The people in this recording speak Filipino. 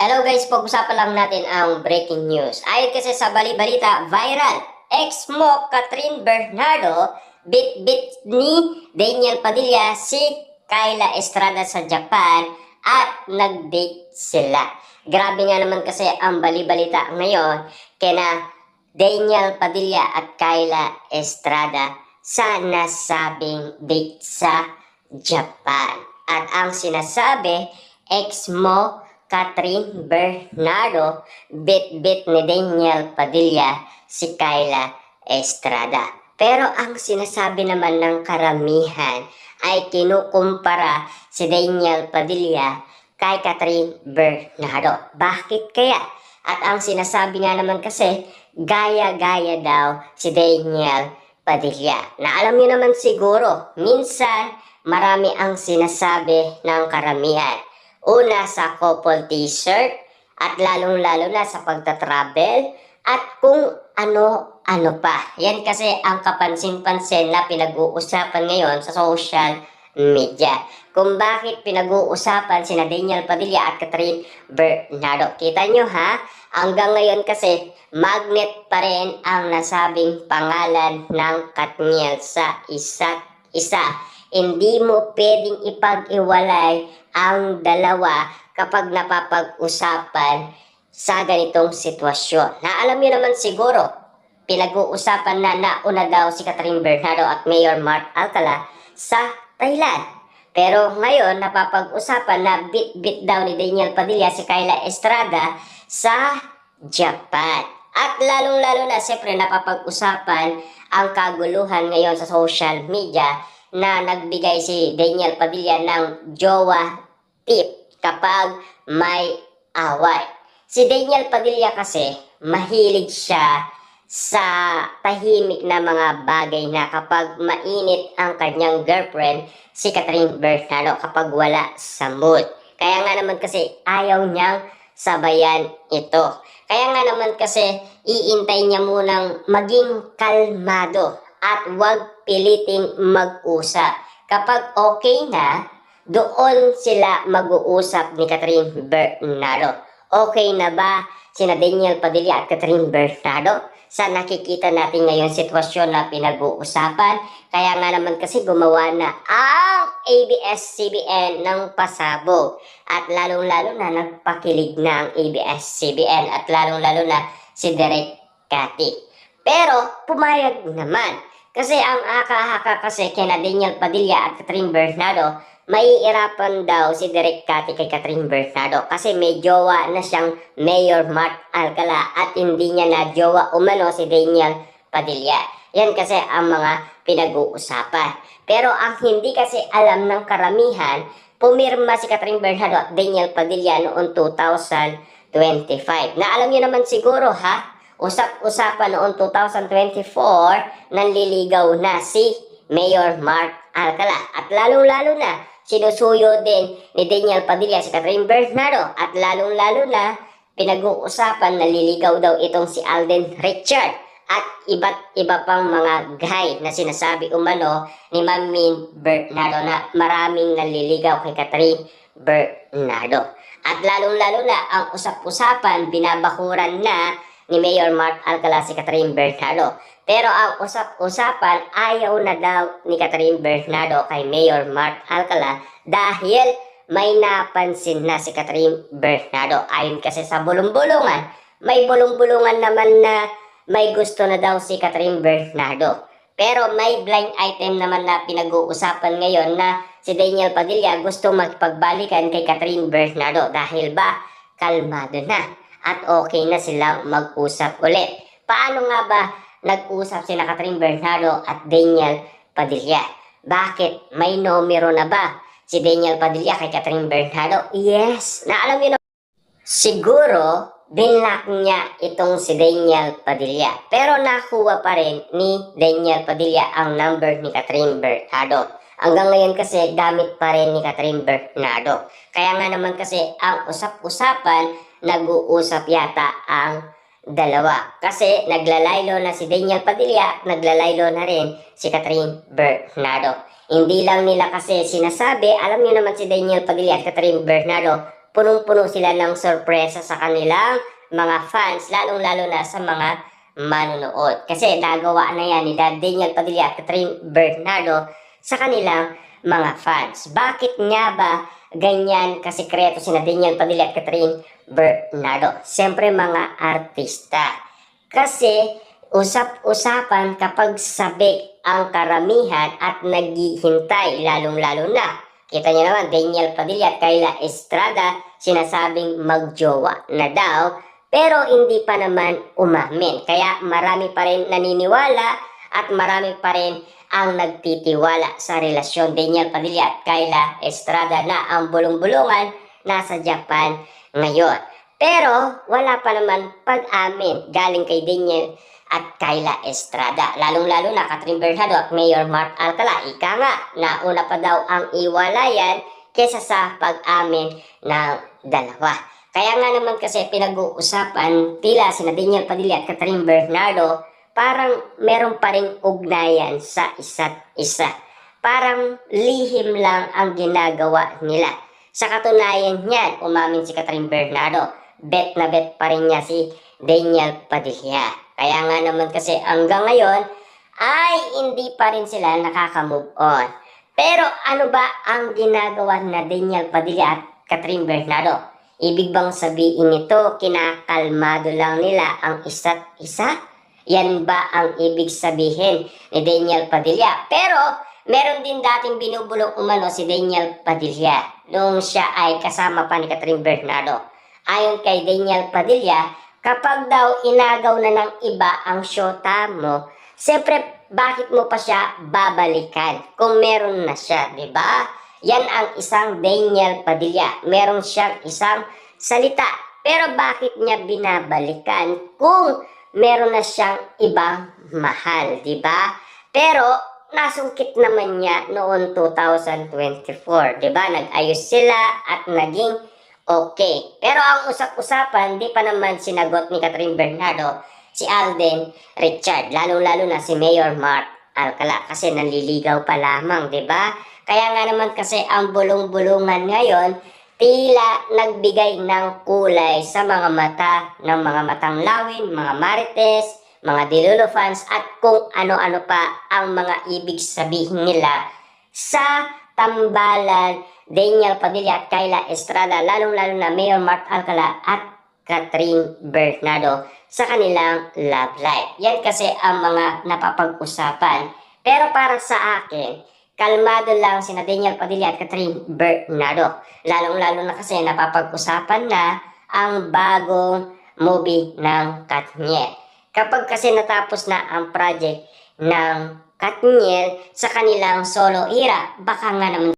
Hello guys, pag-usapan lang natin ang breaking news. Ayon kasi sa bali-balita, viral, ex-mo Catherine Bernardo, bit-bit ni Daniel Padilla si Kyla Estrada sa Japan at nag-date sila. Grabe nga naman kasi ang bali-balita ngayon kina Daniel Padilla at Kyla Estrada sa nasabing date sa Japan. At ang sinasabi, ex-mo Catherine Bernardo, bit-bit ni Daniel Padilla si Kyla Estrada. Pero ang sinasabi naman ng karamihan ay kinukumpara si Daniel Padilla kay Catherine Bernardo. Bakit kaya? At ang sinasabi nga naman kasi, gaya-gaya daw si Daniel Padilla. Na alam niyo naman siguro, minsan marami ang sinasabi ng karamihan. Una sa couple t-shirt at lalong-lalo na sa pagta-travel at kung ano-ano pa. Yan kasi ang kapansin-pansin na pinag-uusapan ngayon sa social media. Kung bakit pinag-uusapan sina Daniel Padilla at Catherine Bernardo. Kita nyo ha? Hanggang ngayon kasi magnet pa rin ang nasabing pangalan ng Katniel sa isa't isa. Hindi mo pwedeng ipag-iwalay ang dalawa kapag napapag-usapan sa ganitong sitwasyon. Na alam niyo naman siguro, pinag-uusapan na nauna daw si Catherine Bernardo at Mayor Mark Alcala sa Thailand. Pero ngayon, napapag-usapan na bit-bit daw ni Daniel Padilla si Kyla Estrada sa Japan. At lalong-lalo na, siyempre, napapag-usapan ang kaguluhan ngayon sa social media na nagbigay si Daniel Padilla ng jowa tip kapag may away. Si Daniel Padilla kasi mahilig siya sa tahimik na mga bagay na kapag mainit ang kanyang girlfriend, si Catherine Bernardo, kapag wala sa mood. Kaya nga naman kasi ayaw niyang sabayan ito. Kaya nga naman kasi iintay niya munang maging kalmado at huwag piliting mag-usap. Kapag okay na, doon sila mag-uusap ni Catherine Bernardo. Okay na ba sina Daniel Padilla at Catherine Bernardo? Sa nakikita natin ngayon sitwasyon na pinag-uusapan. Kaya nga naman kasi gumawa na ang ABS-CBN ng pasabog. At lalong-lalo na nagpakilig na ang ABS-CBN at lalong-lalo na si Direk Cathy. Pero pumayag naman. Kasi ang aka-haka kasi kina Daniel Padilla at Catherine Bernardo, maiirapan daw si Direk Cathy kay Catherine Bernardo kasi may jowa na siyang Mayor Mark Alcala at hindi niya na jowa umano si Daniel Padilla. Yan kasi ang mga pinag-uusapan. Pero ang hindi kasi alam ng karamihan, pumirma si Catherine Bernardo at Daniel Padilla noong 2025. Na alam niyo naman siguro ha, usap-usapan noong 2024, nanliligaw na si Mayor Mark Alcala. At lalong-lalo na, sinusuyo din ni Daniel Padilla si Catherine Bernardo. At lalong-lalo na, pinag-uusapan, naliligaw daw itong si Alden Richard. At iba't iba pang mga guy na sinasabi umano ni Ma'am Bernardo na maraming naliligaw kay Catherine Bernardo. At lalong-lalo na, ang usap-usapan, binabakuran na ni Mayor Mark Alcala si Catherine Bernardo. Pero ang usap-usapan, ayaw na daw ni Catherine Bernardo kay Mayor Mark Alcala dahil may napansin na si Catherine Bernardo. Ayon kasi sa bulong-bulungan, may bulong-bulungan naman na may gusto na daw si Catherine Bernardo. Pero may blind item naman na pinag-uusapan ngayon na si Daniel Padilla gusto magpagbalikan kay Catherine Bernardo dahil ba kalmado na at okay na silang mag-usap ulit. Paano nga ba nag-usap sila Catherine Bernardo at Daniel Padilla? Bakit? May numero na ba si Daniel Padilla kay Catherine Bernardo? Yes! Na alam niyo na, siguro binlock niya itong si Daniel Padilla. Pero nakuha pa rin ni Daniel Padilla ang number ni Catherine Bernardo. Hanggang ngayon kasi gamit pa rin ni Catherine Bernardo. Kaya nga naman kasi ang usap-usapan, nag-uusap yata ang dalawa. Kasi naglalaylo na si Daniel Padilla, naglalaylo na rin si Catherine Bernardo. Hindi lang nila kasi sinasabi, alam niyo naman si Daniel Padilla at Catherine Bernardo, punong-puno sila ng sorpresa sa kanilang mga fans, lalong-lalo na sa mga manonood. Kasi nagawa na yan ni Daniel Padilla at Catherine Bernardo sa kanilang mga fans. Bakit nga ba ganyan kasikreto si Daniel Padilla at Catherine Bernardo? Siyempre mga artista. Kasi usap-usapan kapag sabik ang karamihan at naghihintay, lalong-lalo na. Kita niyo naman, Daniel Padilla at Kyla Estrada sinasabing magjowa na daw, pero hindi pa naman umamin. Kaya marami pa rin naniniwala at marami pa rin ang nagtitiwala sa relasyon Daniel Padilla at Kyla Estrada na ang bulong-bulungan nasa Japan ngayon. Pero wala pa naman pag-amin galing kay Daniel at Kyla Estrada. Lalong-lalo na Catherine Bernardo at Mayor Mark Alcala. Ika nga, nauna pa daw ang iwalayan kesa sa pag-amin ng dalawa. Kaya nga naman kasi pinag-uusapan tila sina Daniel Padilla at Catherine Bernardo, parang meron pa ring ugnayan sa isa't isa. Parang lihim lang ang ginagawa nila. Sa katunayan niyan, umamin si Catherine Bernardo, bet na bet pa rin niya si Daniel Padilla. Kaya nga naman kasi hanggang ngayon ay hindi pa rin sila nakaka-move on. Pero ano ba ang ginagawa na Daniel Padilla at Catherine Bernardo? Ibig bang sabihin nito kinakalmado lang nila ang isa't isa? Yan ba ang ibig sabihin ni Daniel Padilla? Pero meron din dating binubulong umano si Daniel Padilla nung siya ay kasama pa ni Catherine Bernardo. Ayon kay Daniel Padilla, kapag daw inagaw na ng iba ang syota mo, siyempre bakit mo pa siya babalikan kung meron na siya, di ba? Yan ang isang Daniel Padilla. Meron siyang isang salita. Pero bakit niya binabalikan kung meron na siyang ibang mahal, di ba? Pero nasungkit naman niya noon 2024, di ba? Nag-ayos sila at naging okay. Pero ang usap-usapan, di pa naman sinagot ni Catherine Bernardo si Alden Richard, lalong-lalo na si Mayor Mark Alcala kasi nanliligaw pa lamang, di ba? Kaya nga naman kasi ang bulong-bulungan ngayon, tila nagbigay ng kulay sa mga mata ng mga matang lawin, mga marites, mga Dilulo fans at kung ano-ano pa ang mga ibig sabihin nila sa tambalan Daniel Padilla at Kyla Estrada, lalong-lalo na Mayor Mark Alcala at Catherine Bernardo sa kanilang love life. Yan kasi ang mga napapag-usapan. Pero para sa akin, kalmado lang sina Daniel Padilla at Catherine Bernardo. Lalong-lalo na kasi napapag-usapan na ang bagong movie ng Katniel. Kapag kasi natapos na ang project ng Katniel sa kanilang solo era, baka nga naman